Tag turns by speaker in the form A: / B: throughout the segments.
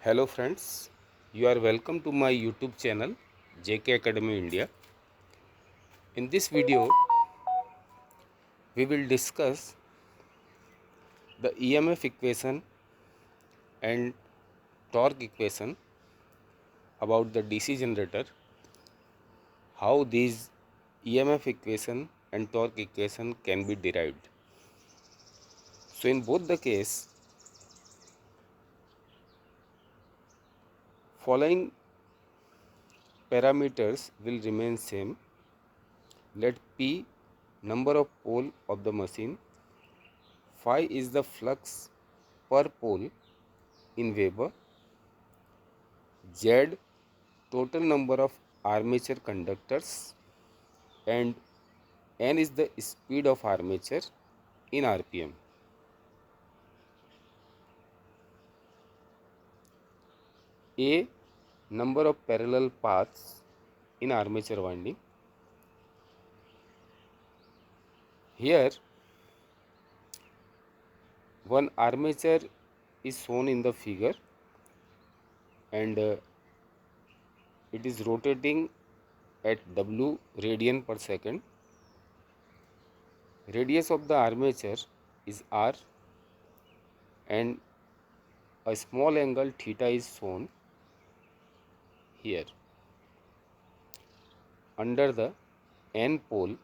A: Hello friends, you are welcome to my YouTube channel JK Academy India. In this video, we will discuss the EMF equation and torque equation about the DC generator, how these EMF equation and torque equation can be derived. So in both the case, following parameters will remain same. Let P number of pole of the machine, phi is the flux per pole in Weber, Z total number of armature conductors, and N is the speed of armature in RPM. A number of parallel paths in armature winding. Here one armature is shown in the figure, and it is rotating at W radian per second. Radius of the armature is R, and a small angle theta is shown here under the N pole.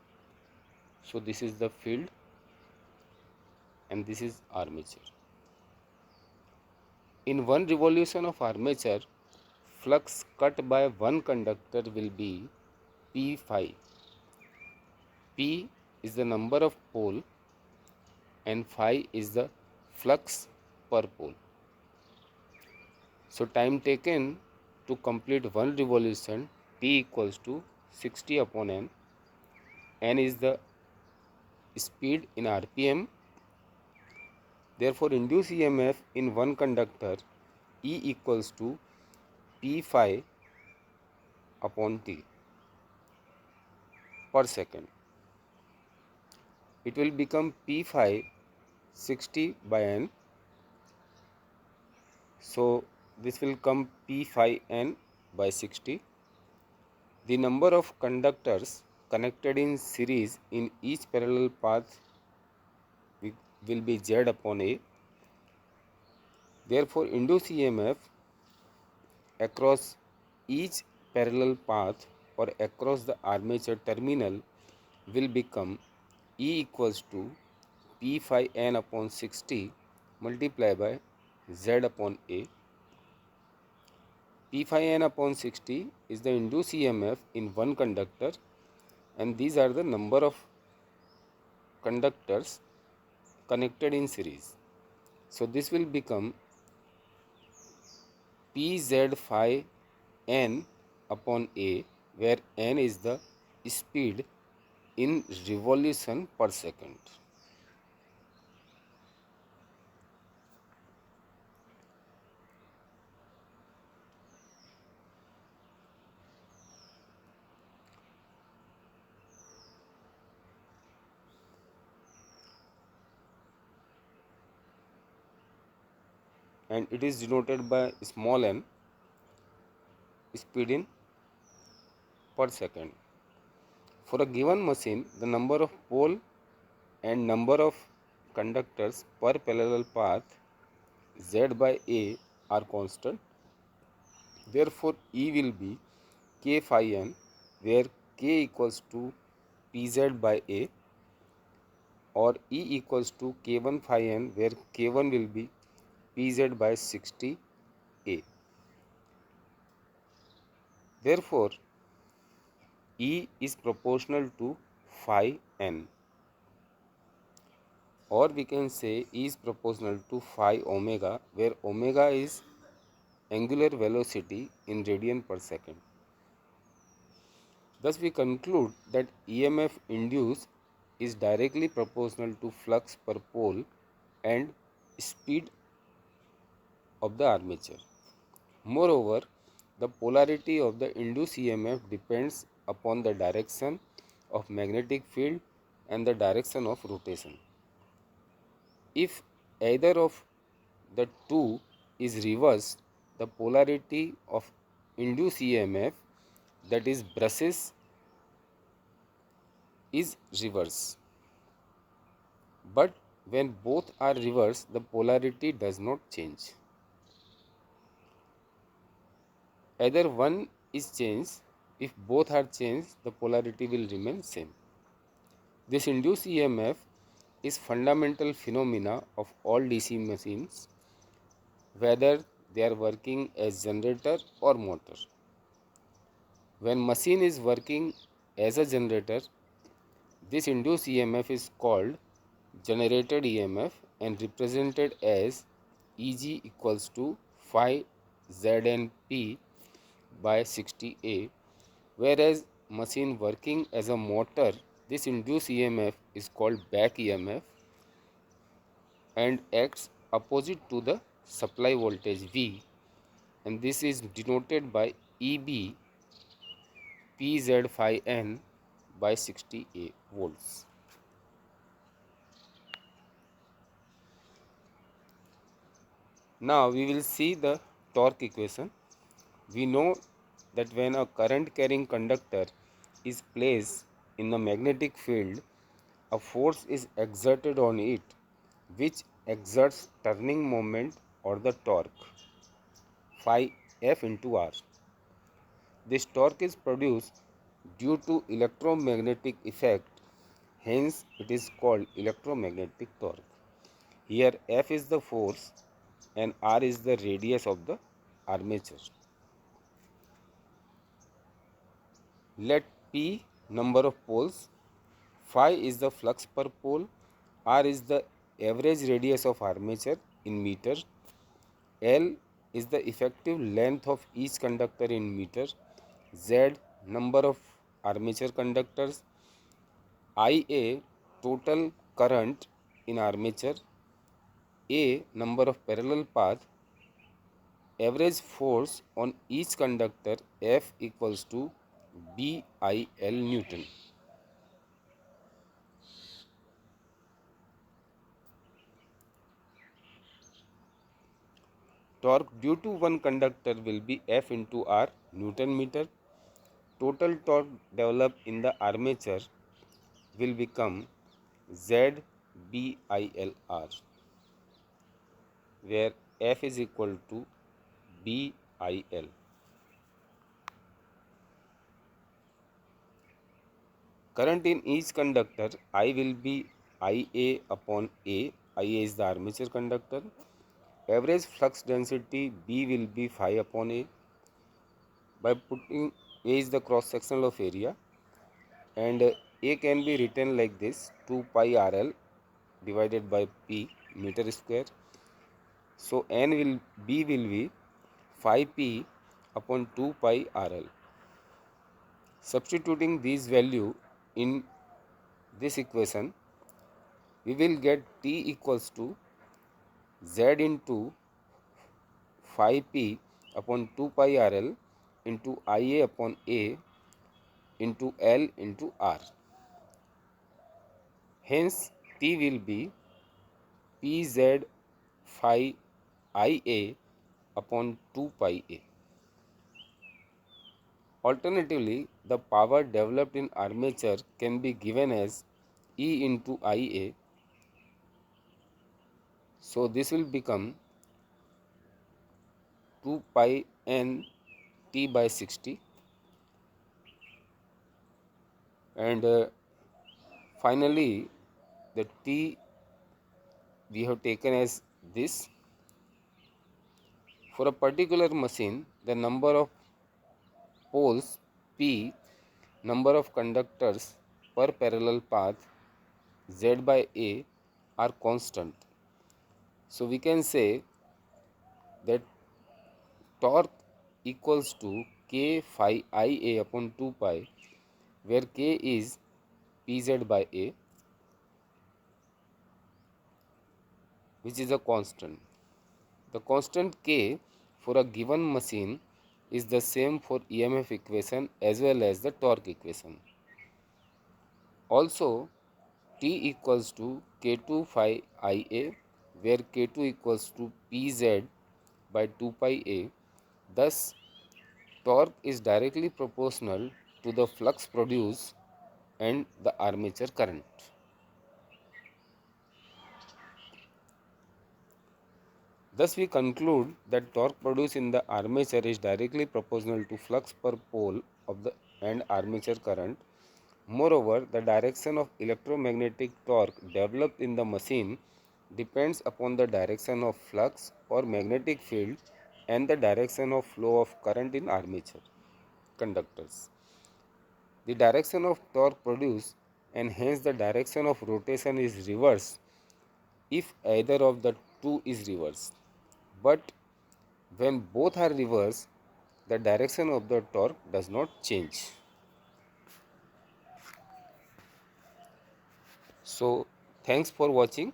A: So this is the field and this is armature. In one revolution of armature, flux cut by one conductor will be P phi. P is the number of pole and phi is the flux per pole. So time taken to complete one revolution, T equals to 60 upon N. N is the speed in RPM. Therefore, induced EMF in one conductor E equals to P phi upon T per second. It will become P phi 60 by N. So this will come P phi N by 60. The number of conductors connected in series in each parallel path will be Z upon A. Therefore, induced EMF across each parallel path or across the armature terminal will become E equals to P phi N upon 60 multiplied by Z upon A. P phi N upon 60 is the induced EMF in one conductor, and these are the number of conductors connected in series. So this will become Pz phi N upon A, where N is the speed in revolution per second. And it is denoted by small n, speed in per second. For a given machine, the number of pole and number of conductors per parallel path Z by A are constant. Therefore, E will be K phi N, where K equals to Pz by A, or E equals to K1 phi N, where K1 will be Pz by 60 A. Therefore, E is proportional to phi N, or we can say E is proportional to phi omega, where omega is angular velocity in radian per second. Thus, we conclude that EMF induced is directly proportional to flux per pole and speed of the armature. Moreover, the polarity of the induced EMF depends upon the direction of magnetic field and the direction of rotation. If either of the two is reversed, the polarity of induced EMF, that is brushes, is reverse. But when both are reversed, the polarity does not change. Either one is changed. If both are changed, the polarity will remain same. This induced EMF is fundamental phenomena of all DC machines, whether they are working as generator or motor. When machine is working as a generator, this induced EMF is called generated EMF and represented as Eg equals to phi Znp by 60A, whereas machine working as a motor, this induced EMF is called back EMF and acts opposite to the supply voltage V, and this is denoted by EB PZ phi N by 60A volts. Now we will see the torque equation. We know that when a current carrying conductor is placed in the magnetic field, a force is exerted on it which exerts turning moment or the torque phi F into R. This torque is produced due to electromagnetic effect, hence it is called electromagnetic torque. Here F is the force and R is the radius of the armature. Let P number of poles, phi is the flux per pole, R is the average radius of armature in meter, L is the effective length of each conductor in meter, Z number of armature conductors, IA total current in armature, A number of parallel path, average force on each conductor F equals to BIL Newton. Torque due to one conductor will be F into R Newton meter. Total torque developed in the armature will become ZBILR, where F is equal to BIL. Current in each conductor I will be IA upon A. IA is the armature conductor. Average flux density B will be phi upon A. By putting A is the cross sectional of area, and A can be written like this: 2 pi RL divided by P meter square. So B will be phi P upon 2 pi RL. Substituting these value in this equation, we will get T equals to Z into phi P upon 2 pi RL into IA upon A into L into R. Hence, T will be Pz phi Ia upon 2 pi A. Alternatively, the power developed in armature can be given as E into Ia. So, this will become 2 pi n T by 60, and finally the T we have taken as this. For a particular machine, the number of poles P, number of conductors per parallel path Z by A are constant. So we can say that torque equals to K phi Ia upon 2 pi, where K is Pz by A, which is a constant. The constant K for a given machine is the same for EMF equation as well as the torque equation. Also, T equals to K2 phi Ia, where K2 equals to Pz by 2 pi A, Thus, torque is directly proportional to the flux produced and the armature current. Thus, we conclude that torque produced in the armature is directly proportional to flux per pole of the and armature current. Moreover, the direction of electromagnetic torque developed in the machine depends upon the direction of flux or magnetic field and the direction of flow of current in armature conductors. The direction of torque produced and hence the direction of rotation is reversed if either of the two is reversed. But when both are reversed, the direction of the torque does not change. So, thanks for watching.